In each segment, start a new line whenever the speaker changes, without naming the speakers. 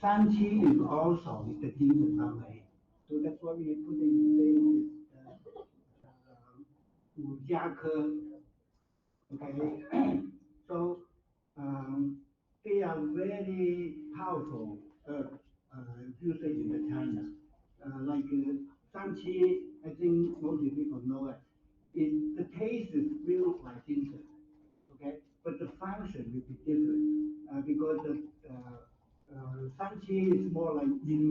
3七 is also the精神范围 ，so that's what we put in place 五加科 ，okay so they are very powerful usage in the China like 3七 I think most people know it. The taste is real like ginseng, okay, but the function will be different because the 3七 is more like in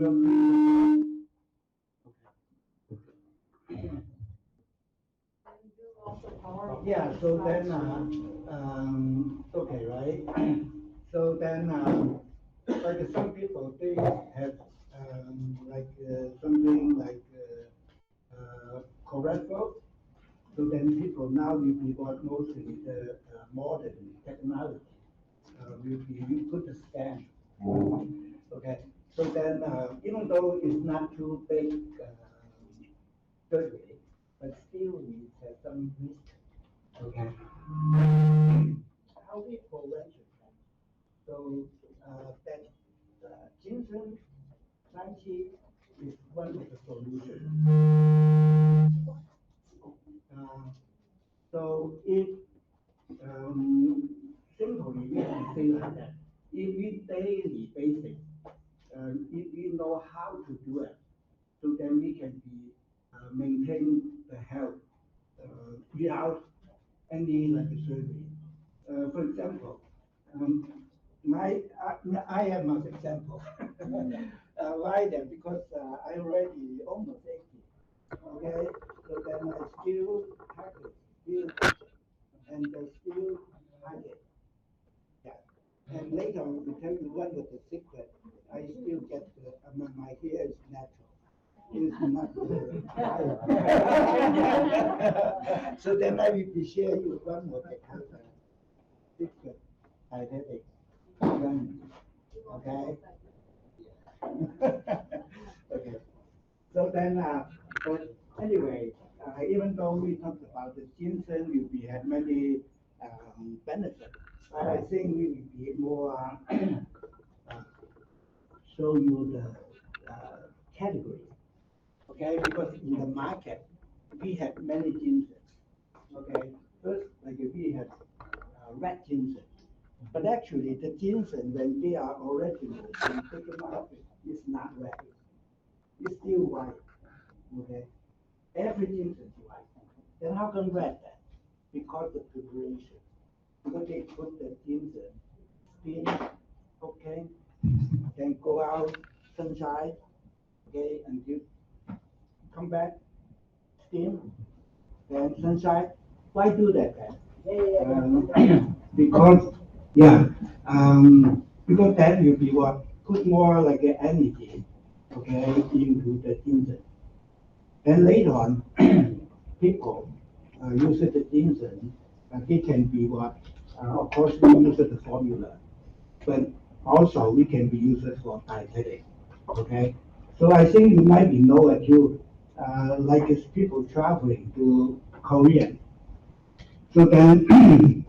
yeah, so then okay, right? So then like some people they have like something like cholesterol. So then people now will be what mostly the modern technology will be you put the scan. Okay. So then even though it's not too big surgery, but still we have some risk. Okay. How we prevent that? So that ginseng 3七 is one of the solutions. So if simply we can say like that, if we daily basis, if we know how to do it, so then we can be maintain the health without any like surgery. For example, I have my example. Why then? Because I already almost 80. Okay, so then I still have it, and still have it. Yeah. And later on, to tell you one of the secret, I still get my hair is natural. It's not so then I will share you one more secret. I have it. Okay. Okay. So then, but anyway, even though we talked about the ginseng, we have many benefits. I think we will be more show you the category. Okay, because in the market we have many ginseng. Okay, first like we have red ginseng, but actually the ginseng when they are original and taken out, it's not red. It's still white. Okay, every ginseng is white. Then how come red then? Because the preparation. Because they put the ginseng spin, okay, then go out sunshine, okay, until come back, steam, then sunshine. Why do that then? Because because that will be what put more like energy, okay, into the ginseng. Then later on, people use the ginseng, it can be what, of course we use the formula, but also we can be used for dietetic, okay? So I think you might be know it too, like it's people traveling to Korea. So then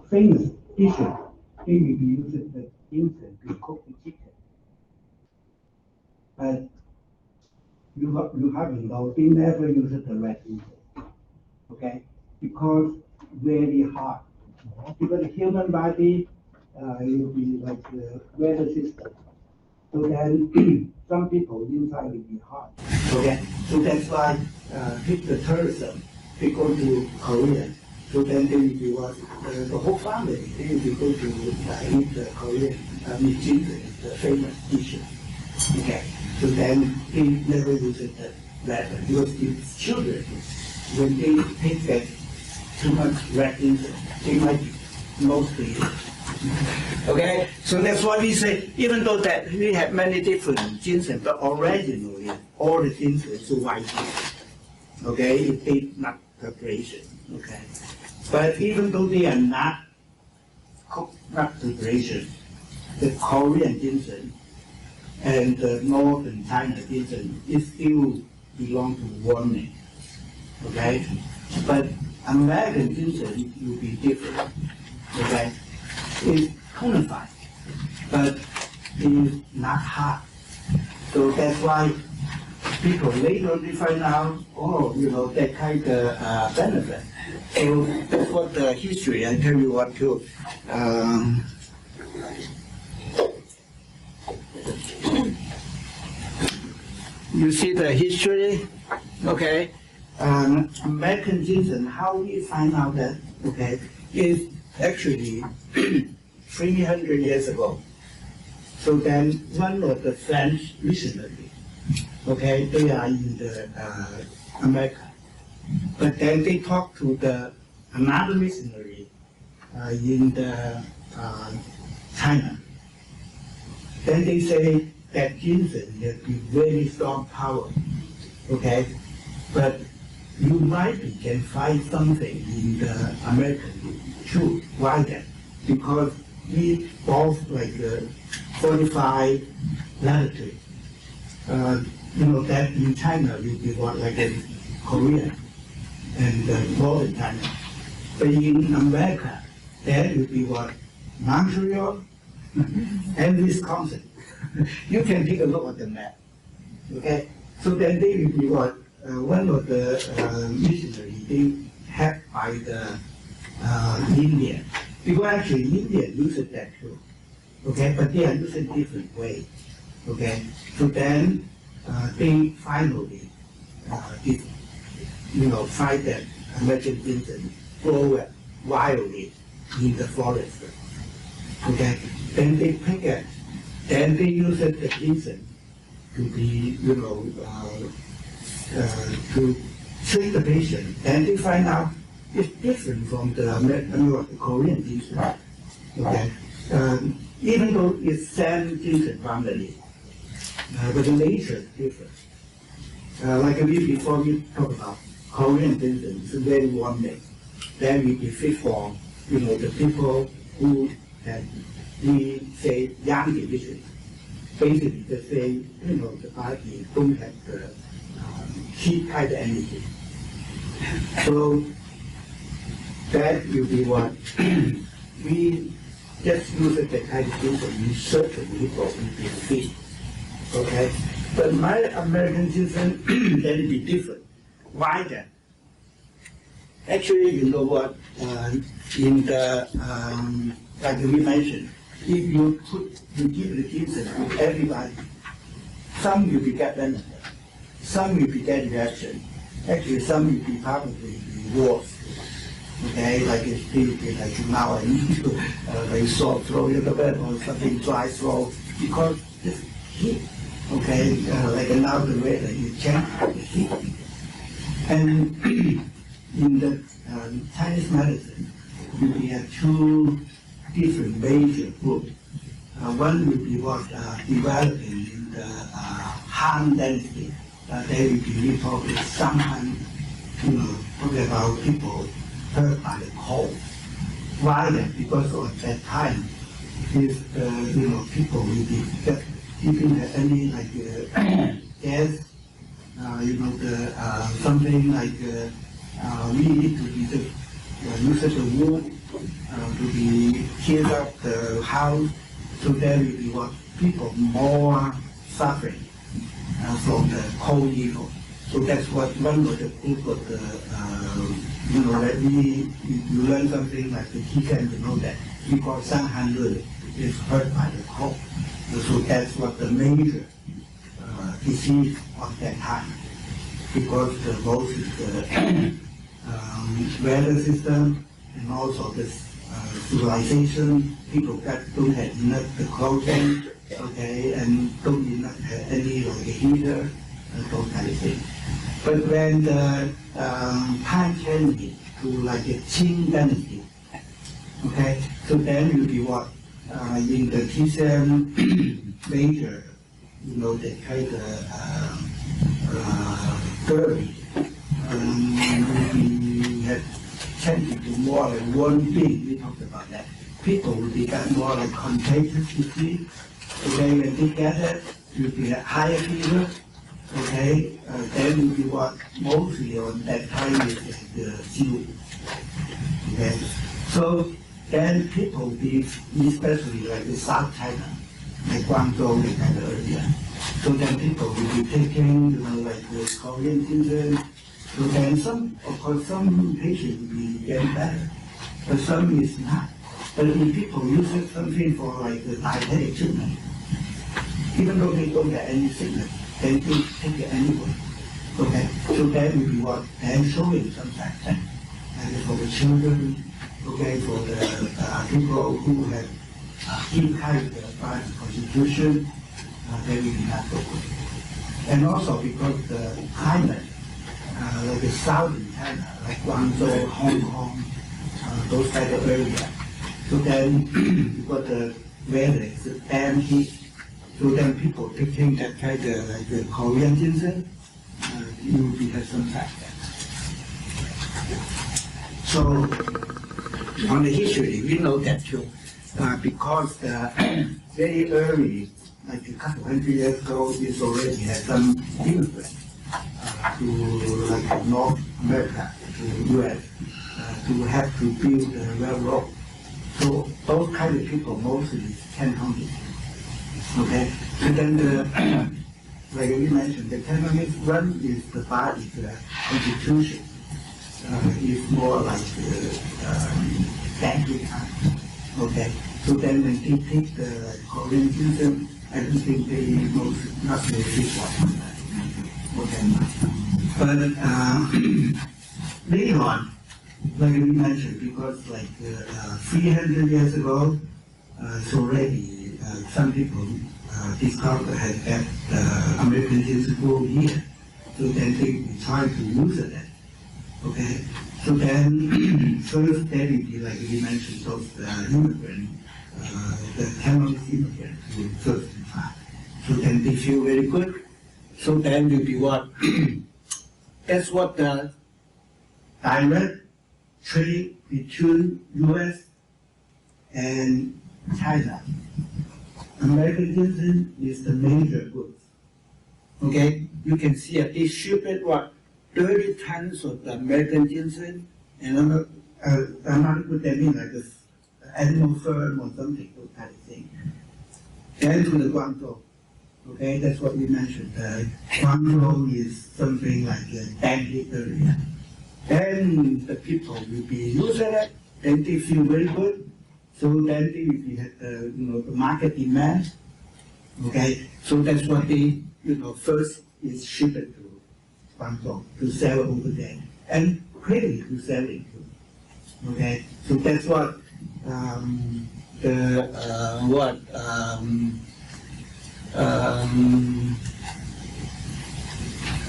famous dishes, they will be using the ginseng to cook the chicken. But you haven't know, they never use the red ginseng, okay? Because very hard. Because the human body will be like the weather system. So then some people inside will be hot. Okay, so that's why with the tourism, they go to Korea. So then they will be what the whole family they will be go to eat the Korean meat ginseng, the famous dish. Okay, so then they never use the red because the children when they take that too much red ginseng, they might mostly. Okay, so that's why we say, even though that we have many different ginseng, but originally all the ginseng is white. Okay, it is not preparation. Okay, but even though they are not cooked, not preparation, the Korean ginseng and the northern China ginseng is still belong to one name. Okay, but American ginseng will be different. Okay. Is conified, but it is not hard. So that's why people later they find out, oh, that kind of benefit. So that's what the history. I tell you what too. You see the history, okay? American ginseng, how we find out that, okay, is actually 300 years ago. So then one of the French missionaries, okay, they are in the America, but then they talk to another missionary in the China. Then they say that ginseng has very strong power, okay, but you might can find something in the American too. Why that? Because we both like 45 latitude. That in China will be what like in Korea and northern China. But in America, that will be what Montreal and Wisconsin. You can take a look at the map. Okay, so then they will be what one of the missionaries they had by the India. Because actually India uses that too. Okay, but they are using different way. Okay, so then they finally find that American ginseng grow wildly in the forest. Okay, then they pick it, then they use the ginseng to be to treat the patient, and they find out it's different from the American or the Korean ginseng. Okay, even though it's same ginseng family, but the nature is different. Like before we talk about Korean ginseng, it's very warm day. Then we be fit for the people who have we say young division. Basically, they say the body don't have the heat kind of energy. So that will be what we just use the kind of ginseng in certain people will be fit. Okay, but my American ginseng then be different. Why then? Actually, you know what? In the like we mentioned, if you give the ginseng to everybody, some will be get benefit, some will be get reaction. Actually, some will be probably worse. Okay, like it's like now I need to like sore throat a little bit or something dry throat because it's heat. Okay, like now the weather you change the heat. And in the Chinese medicine, we have two different major groups. One will be what developing in the Han density. They will be probably someone, talking about people hurt by the cold. Why then? Because at that time, if people will be just keeping any like gas, something like we need to be use the wood to be heat up the house, so there will be what people more suffering from the cold evil. So that's what one of the group of the that you learn something like the Kikan, that because 300 is hurt by the cold. So that's what the major disease of that time, because the both is the weather system and also the civilization. People that don't have enough the clothing, okay, and don't not have any like a heater and those kind of things. But when the time changes to like a Qing dynasty, okay, so then you'll be what in the T7 major, the kind of therapy, we have changed to more like one thing. We talked about that. People will become more like contagious disease. Okay, when they get it, you'll be a higher fever. Okay, then will be what mostly on that time is the flu. Okay, so then people be, especially like the South China, like Guangzhou, kind of area, So then people will be taking, like the Korean ginseng. So then some patients will get better, but some is not. But if people use it something for like the diabetic treatment, even though they don't get any sickness, they will take it anyway. Okay, so that will be what then showing some side effects. And for the children, okay, for the people who have deep kind of constitution, they will be not so good. And also because the climate, like the southern China, like Guangzhou, Hong Kong, those kind of areas. So then, because the weather is damn heat, so then people taking that kind of like the Korean ginseng, you will have some side effects. So on the history, we know that too, because very early, like a couple hundred years ago, we already had some immigrants to like North America, to U.S., to have to build the railroad. So those kind of people mostly Cantonese. Okay, so then like we mentioned, the Cantonese one is the body, the constitution is more like banking time. Okay, so then when they take the Korean ginseng, I don't think they not really want that. Okay, but later on, like we mentioned, because like 300 years ago, it's already some people discovered that American ginseng grew here, so then they try to use it. Okay, so then first there will be, like we mentioned, those immigrants, the Cantonese immigrants who first try. So then they feel very good. So then will be what? That's what the direct trade between U.S. and China. American ginseng is the major goods. Okay, you can see that they ship it what? 30 tons of the American ginseng, and another good that means like this animal firm or something, those kind of thing. Then to the Guangzhou. Okay, that's what we mentioned. Guangzhou is something like a dengue area. Then the people will be using it, then they feel very good. So then they will be at the market demand. Okay, so that's what they first is shipped to Guangzhou to sell over there, and quickly to sell it too. Okay, so that's what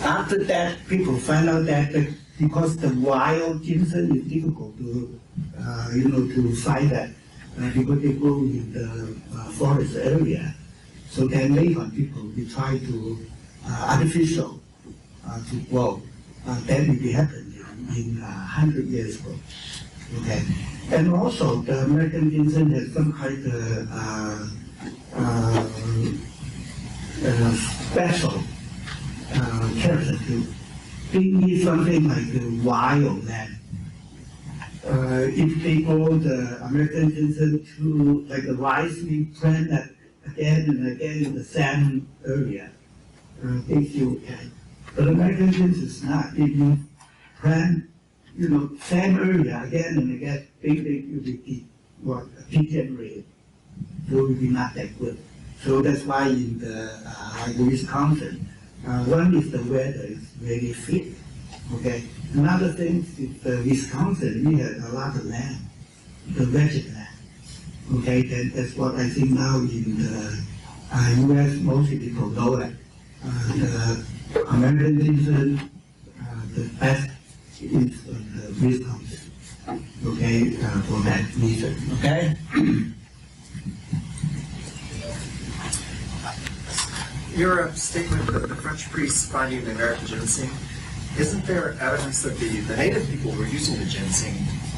after that, people find out that because the wild ginseng is difficult to to find that because they grow in the forest area. So then later on, people will try to artificial to grow. That will be happening in 100 years ago. Okay, and also the American ginseng has some kind of special character to being something like the wild land. If they grow the American ginseng to like the rice we plant that again and again in the same area, they still can. But American ginseng is not. If you plant, same area again and again, they will be degenerated. So it will be not that good. So that's why in the like Wisconsin, one is the weather is very fit. Okay. Another thing is Wisconsin, we have a lot of land, the vegetable land. Okay, that's what I think now in the U.S. most people know that the American ginseng, the best is the Wisconsin. Okay, for that reason. Okay.
Your statement that the French priests finding the American ginseng, isn't there evidence that the native people were using the ginseng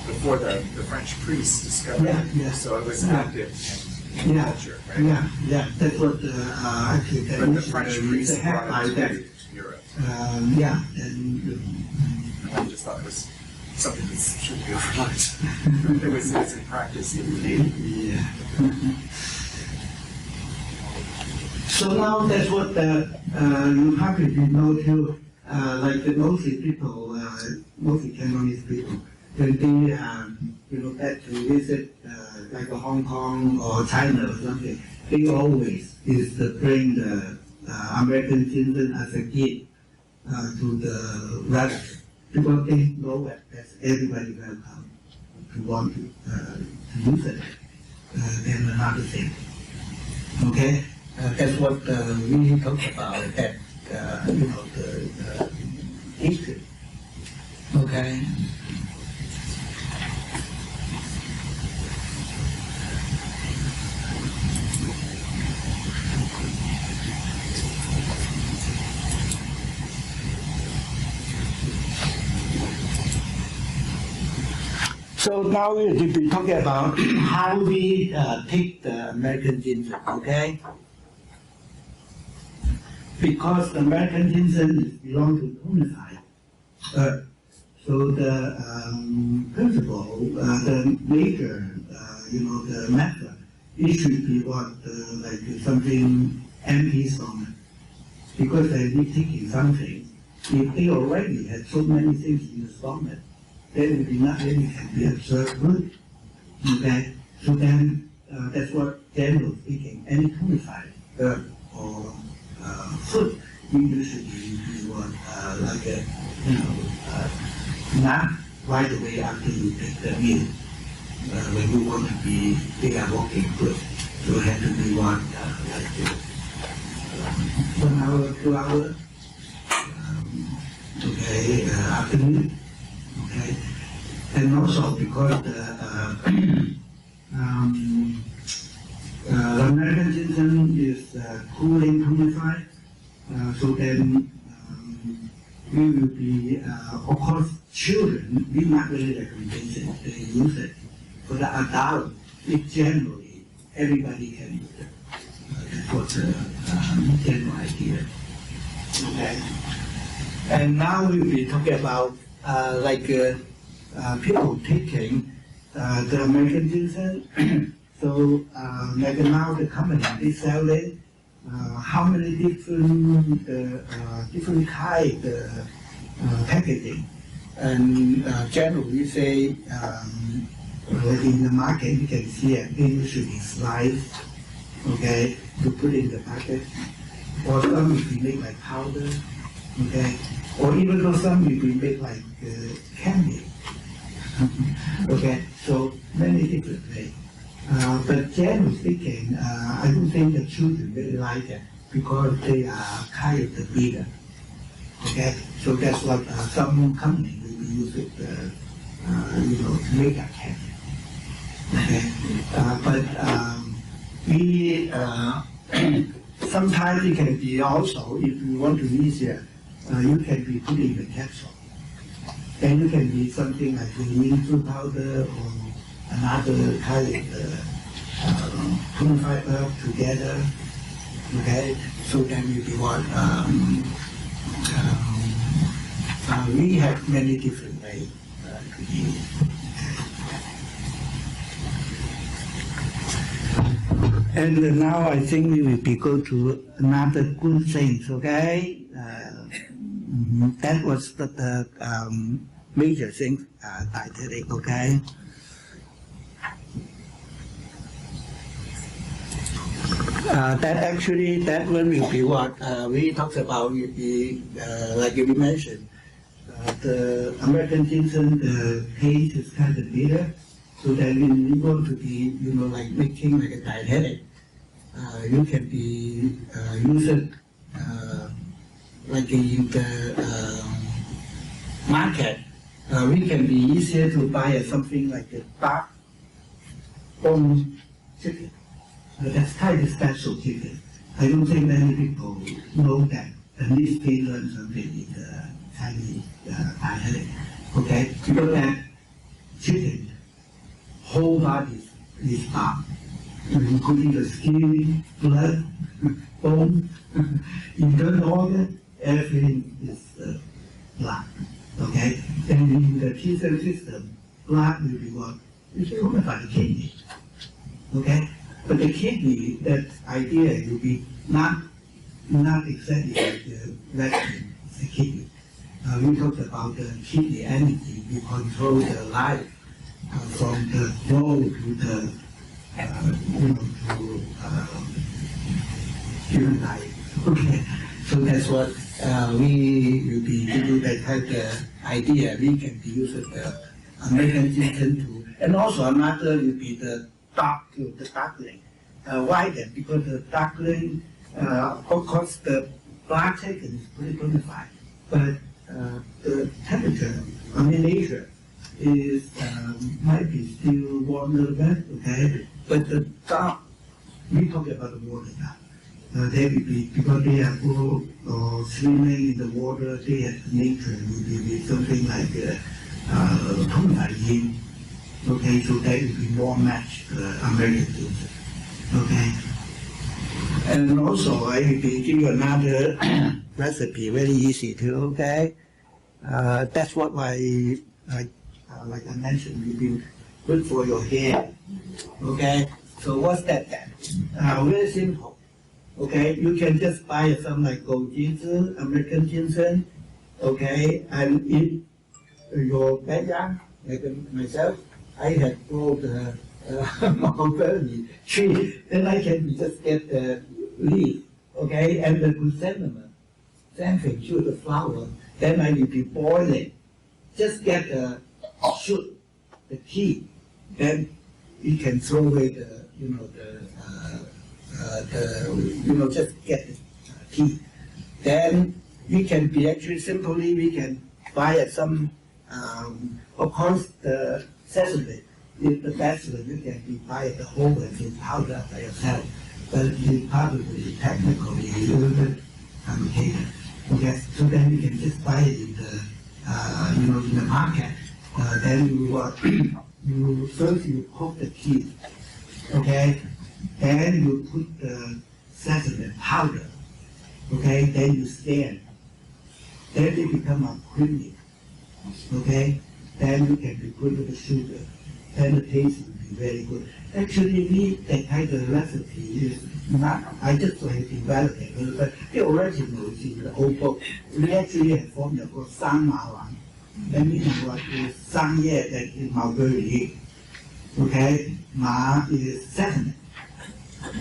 before the French priests discovered it?
Yeah.
So it was active in culture, right?
Yeah, that's what actually
But the French priests brought it to Europe.
And
I just thought it was something that should be overlooked. It was in practice in the native.
yeah. So now that's what you probably know too. Like the mostly people, mostly Cantonese people, when they get to visit like Hong Kong or China or something, they always bring the American ginseng as a gift to the relatives, because they know that everybody welcome to want to use it. Then another thing, okay, that's what we talk about that the history, okay. So now we will be talking about how we take the American ginseng, okay? Because the American ginseng belongs to Tonified. So the principle, the major, the method, it should be what, like something empty stomach. Because they're taking something, if they already had so many things in the stomach, then will be not really can be observed good. Okay? So then that's what generally speaking, any tonified herb or food, we usually want like a not right away after you take the meal. When you want to be, they are working good. So it has to be one like 1 hour, 2 hours. Okay, afternoon. Okay, and also because the American ginseng is cooling tonified, so then we will be, of course, children, we not really recommendation they use it. For the adult, it generally everybody can use it. That's what the general idea. Okay, and now we will be talking about people taking the American ginseng. So like now the company is selling how many different kind packaging, and generally we say in the market you can see it. They usually slice, okay, to put in the packet, or some will be made like powder, okay. Or even though some will be made like candy. Okay, so many different ways. But generally speaking, I don't think the children really like it because they are kind of the bigger. Okay, so that's what some company will use it, to make a candy. Okay, but we sometimes it can be also, if you want to be easier, you can be putting the capsule. Then you can be something like the mint powder or another kind of tonified herb together. Okay, so then you be what we have many different ways to use. And now I think we will be go to another good things. Okay. That was the major thing, dietetic, okay? That one will be what we talked about, like you mentioned, the American ginseng, the taste is kind of bitter, so that when you want to be, like making like a dietetic, you can be use it like in the market. We can be easier to buy something like a dark bone chicken. That's kind of special chicken. I don't think many people know that. At least they learn something in the Chinese diet. Okay, because that chicken, whole body is dark, including the skin, blood, bone, internal organ, everything is black. Okay, and in the T-cell system, blood will be what? It's formed by the kidney. Okay, but the kidney, that idea will be not not exactly like the vaccine, the kidney. We talked about the kidney energy. You control the life from the flow to the, to human life. Okay, so that's what we will be to that kind of idea. We can use the American ginseng too, and also another will be the darkling. Why then? Because the darkling, of course, the blood taken is pretty purified, but the temperature, nature is might be still warm a little bit, okay? But the dark, we talk about the water now. They will be, because they are all swimming in the water, they have nature, will be something like yin. Okay, so that will be more matched American ginseng. Okay. And also, I will be giving you another recipe, very easy too, okay? That's what like I mentioned, will be good for your hair, okay? So what's that then? Very simple. Okay, you can just buy some like gold ginseng, American ginseng, okay, and in your backyard, like myself, I have grown the mulberry tree, then I can just get the leaf, okay, and the chrysanthemum, same thing, shoot the flower, then I will be boiling, just get the shoot, the tea, then you can throw away the, just get the tea. Then we can be actually simply, we can buy some, of course, the sesame is the best one. You can buy the whole and in powder by yourself. But it's probably technically a little bit complicated. Okay, so then you can just buy it in the, in the market. Then you first you cook the tea, okay? Then you put the sesame powder, okay? Then you stir. Then they become creamy, okay? Then you can put the sugar. Then the taste will be very good. Actually, that kind of recipe is not, I just like developed it, but the original is in the old book. We actually have formula called Sang Ma Wang. That means what is Sang Ye, that is mulberry. Okay? Ma is sesame.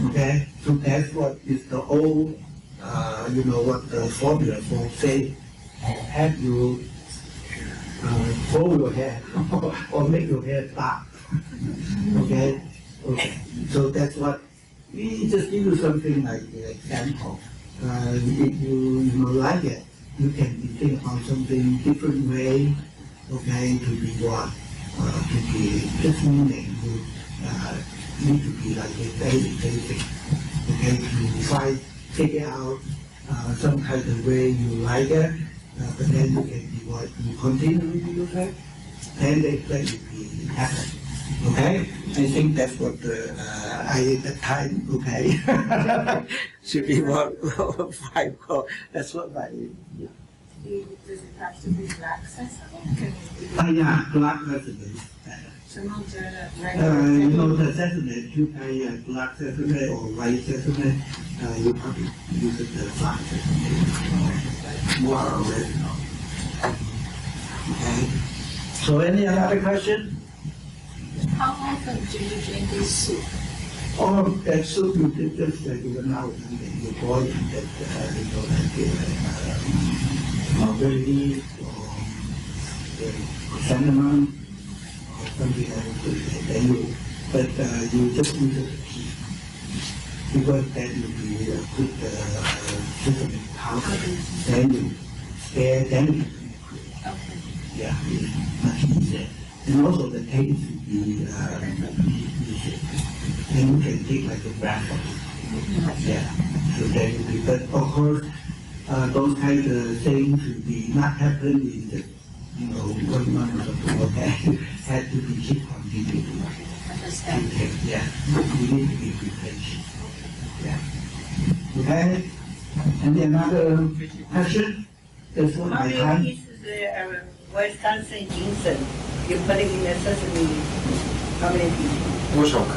Okay? So that's what is the old, what the formula for, say, have you grow your hair or make your hair dark. Okay? Okay. So that's what we just give you something like an example. If you like it, you can think about something different way, okay, to be what? To be just meaning need to be like a daily basic. Okay, to try figure out some kind of way you like it, but then you can be what you continue to do that, then they will be happy. Okay, I think that's what I at the time. Okay, should be what 5 o'clock. That's what my.
Does it have to be black sesame?
Yeah, black sesame.
So not the regular.
The sesame, you buy black sesame or white sesame, you probably use the black sesame. More original. Okay. So any other question?
How often do you drink this soup?
Oh, that soup you did just like you now, you boil that, mulberry leaf or the cinnamon or something like that. Then you just use the tea. Because then you put the sugar in powder, then you stir, then you
Okay.
yeah, it's much easier. And also the taste will be easier. And you can take like a breakfast. Yeah, so that will be, but of course, those kinds of things will be not happening in the, 1 month or something, okay? Had to be keep continuing.
Understand.
Yeah, you need to be prepared. Yeah. Okay? And another question? That's what
How
I
many
have.
pieces Wisconsin ginseng? You put it in the sesame. How many pieces?
多少克？